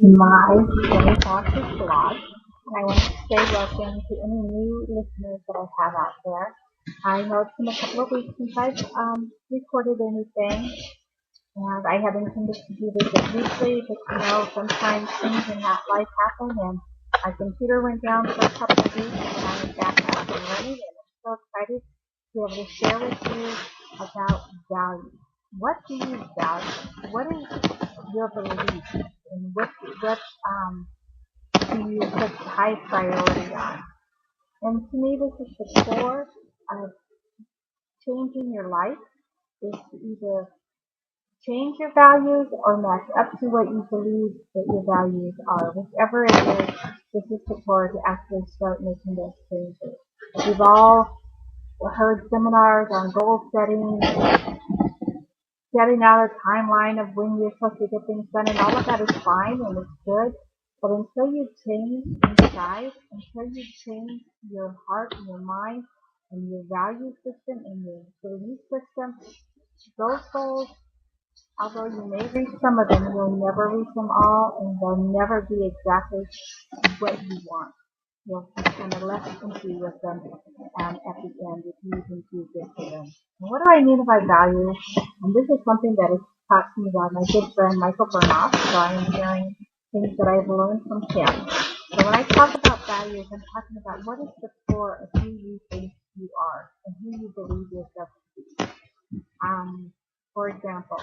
My Jenny Foster's blog, and I want to say welcome to any new listeners that I have out there. I know it's been a couple of weeks since I've recorded anything, and I have intended to do this weekly, but sometimes things in that life happen, and my computer went down for a couple of weeks, and I am back up and running, and I'm so excited to be able to share with you about value. What do you value? What is your belief, and what do you put high priority on? And to me, this is the core of changing your life, is to either change your values or match up to what you believe that your values are. Whichever it is, this is the core to actually start making those changes. We've all heard seminars on goal setting, setting out a timeline of when you're supposed to get things done, and all of that is fine and it's good. But until you change inside, until you change your heart and your mind and your value system and your belief system, those goals, although you may reach some of them, you'll never reach them all, and they'll never be exactly what you want. You'll be kind of left empty with them at the end if you think you get to them. And what do I mean by value? And this is something that is taught to me by my good friend Michael Burnoff, so I am sharing things that I've learned from him. So when I talk about values, I'm talking about what is the core of who you think you are and who you believe yourself to be. For example,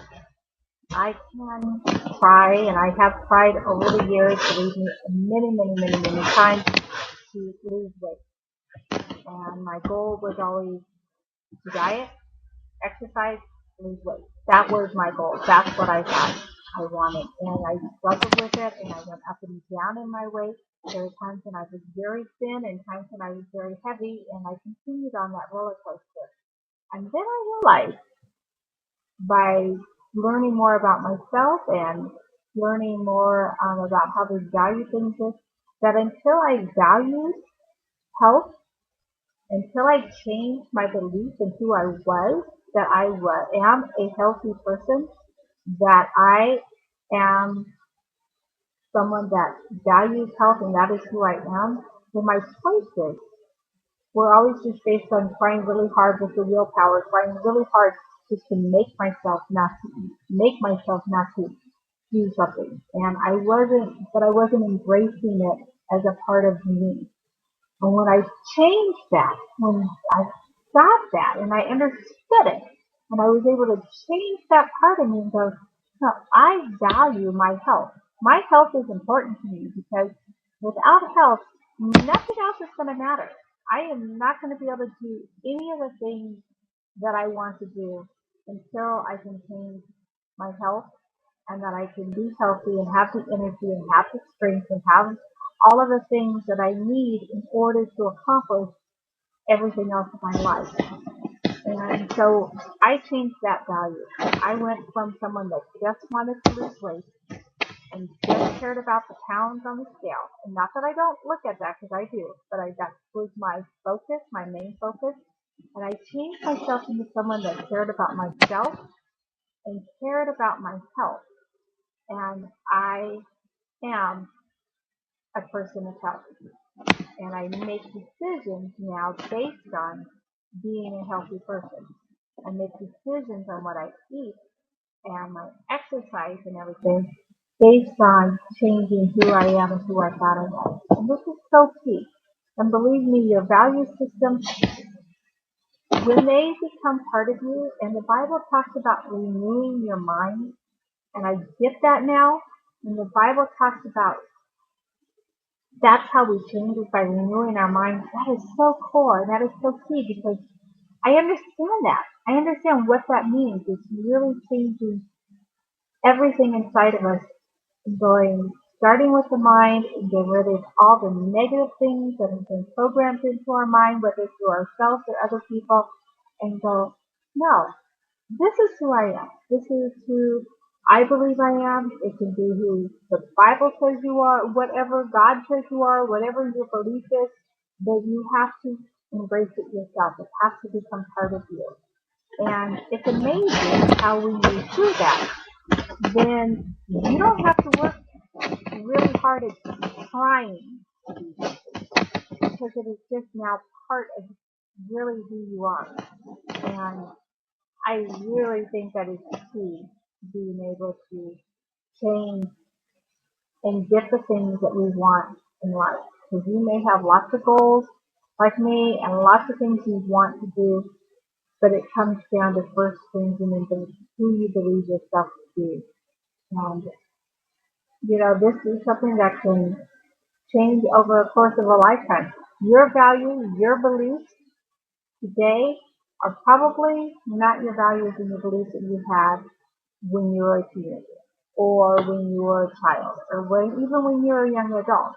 I can try, and I have tried over the years, believe me, many times to lose weight. And my goal was always to diet, exercise, lose weight. That was my goal. That's what I thought I wanted. And I struggled with it, and I went up and down in my weight. There were times when I was very thin and times when I was very heavy, and I continued on that roller coaster. And then I realized, by learning more about myself and learning more about how to value things, is that until I value health, until I changed my belief in who I was, that I am a healthy person, that I am someone that values health and that is who I am, then my choices were always just based on trying really hard with the willpower, trying really hard just to make myself not to do something. And I wasn't embracing it as a part of me. And when I changed that, when I got that and I understood it, and I was able to change that part of me and go, no, I value my health. My health is important to me because without health, nothing else is going to matter. I am not going to be able to do any of the things that I want to do until I can change my health, and that I can be healthy and have the energy and have the strength and have all of the things that I need in order to accomplish everything else in my life. And so I changed that value. I went from someone that just wanted to lose weight and just cared about the pounds on the scale. And not that I don't look at that, because I do, but that was my focus, my main focus. And I changed myself into someone that cared about myself and cared about my health. And I am a person of health. And I make decisions now based on being a healthy person. I make decisions on what I eat and my exercise and everything based on changing who I am and who I thought I was. And this is so key. And believe me, your value system, when they become part of you, and the Bible talks about renewing your mind, and I get that now, and the Bible talks about that's how we change it, by renewing our minds. That is so core. That is so key, because I understand that. I understand what that means. It's really changing everything inside of us, starting with the mind, and get rid of all the negative things that have been programmed into our mind, whether through ourselves or other people, and go, no, this is who I am. This is who I believe I am. It can be who the Bible says you are, whatever God says you are, whatever your belief is, but you have to embrace it yourself. It has to become part of you. And it's amazing how when you do that, then you don't have to work started trying to be healthy because it is just now part of really who you are. And I really think that is key to being able to change and get the things that we want in life. Because you may have lots of goals like me and lots of things you want to do, but it comes down to first changing into who you believe yourself to be. And, this is something that can change over the course of a lifetime. Your values, your beliefs today are probably not your values and your beliefs that you had when you were a teenager or when you were a child or even when you were a young adult,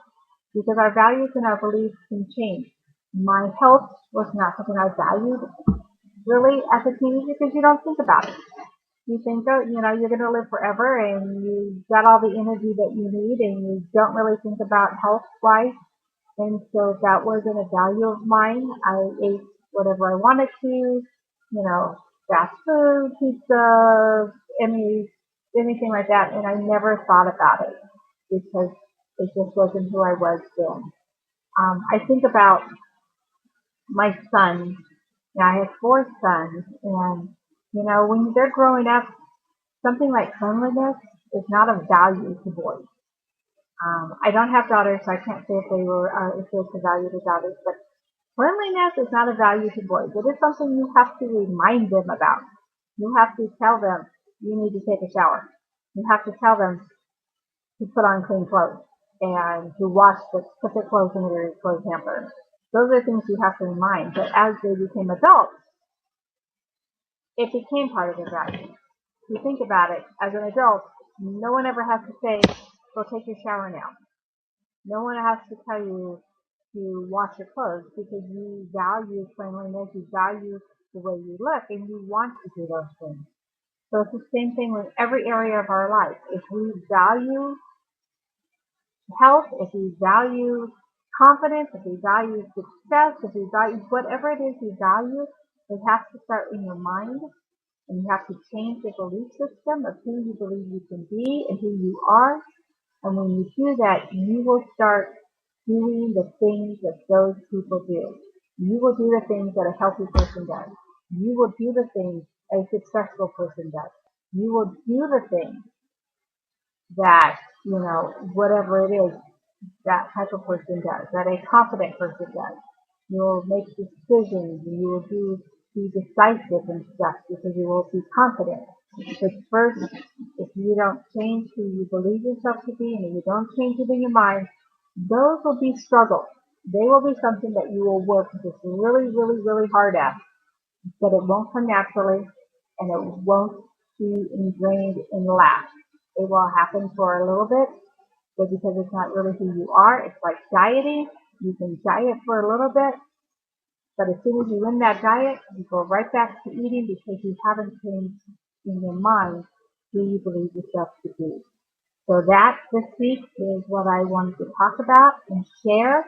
because our values and our beliefs can change. My health was not something I valued really as a teenager because you don't think about it. You think, oh, you're going to live forever and you got all the energy that you need and you don't really think about health-wise. And so that wasn't a value of mine. I ate whatever I wanted to, fast food, pizza, anything like that. And I never thought about it because it just wasn't who I was then. I think about my sons. I have 4 sons, and when they're growing up, something like cleanliness is not a value to boys. I don't have daughters, so I can't say if it's a value to daughters, but cleanliness is not a value to boys. It is something you have to remind them about. You have to tell them you need to take a shower. You have to tell them to put on clean clothes and to put their clothes in their clothes hamper. Those are things you have to remind. But as they became adults, it became part of their value. If you think about it, as an adult, no one ever has to say, go take your shower now. No one has to tell you to wash your clothes because you value cleanliness, you value the way you look, and you want to do those things. So it's the same thing with every area of our life. If we value health, if we value confidence, if we value success, if we value whatever it is you value, it has to start in your mind, and you have to change the belief system of who you believe you can be and who you are. And when you do that, you will start doing the things that those people do. You will do the things that a healthy person does. You will do the things a successful person does. You will do the things that, whatever it is that type of person does, that a confident person does. You will make decisions and you will be decisive and stuff because you will be confident. But first, if you don't change who you believe yourself to be and if you don't change it in your mind, those will be struggles. They will be something that you will work just really, really, really hard at. But it won't come naturally and it won't be ingrained and last. It will happen for a little bit, but because it's not really who you are, it's like dieting. You can diet for a little bit, but as soon as you end that diet, you go right back to eating because you haven't changed in your mind who you believe yourself to be. So that this week is what I wanted to talk about and share.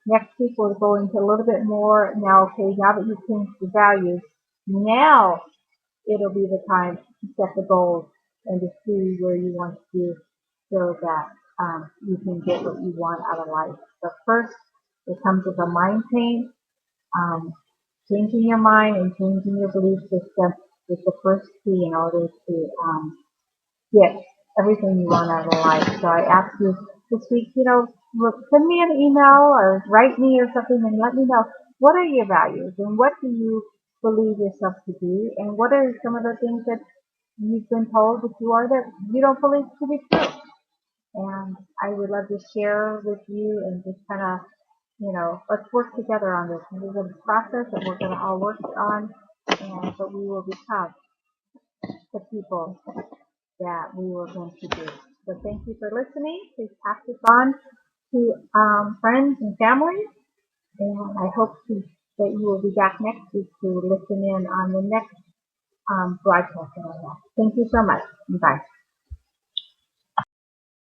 Next week we'll go into a little bit more. Now that you've changed the values, now it'll be the time to set the goals and to see where you want to do so that you can get what you want out of life. But first, it comes with a mind change. Changing your mind and changing your belief system is the first key in order to get everything you want out of life. So I ask you this week, send me an email or write me or something and let me know what are your values and what do you believe yourself to be and what are some of the things that you've been told that you are that you don't believe to be true. And I would love to share with you and just kind of, let's work together on this. This is a process that we're going to all work on, but we will become the people that we were going to be. So thank you for listening. Please pass this on to friends and family, and I hope that you will be back next week to listen in on the next broadcast that I have. Thank you so much. Bye.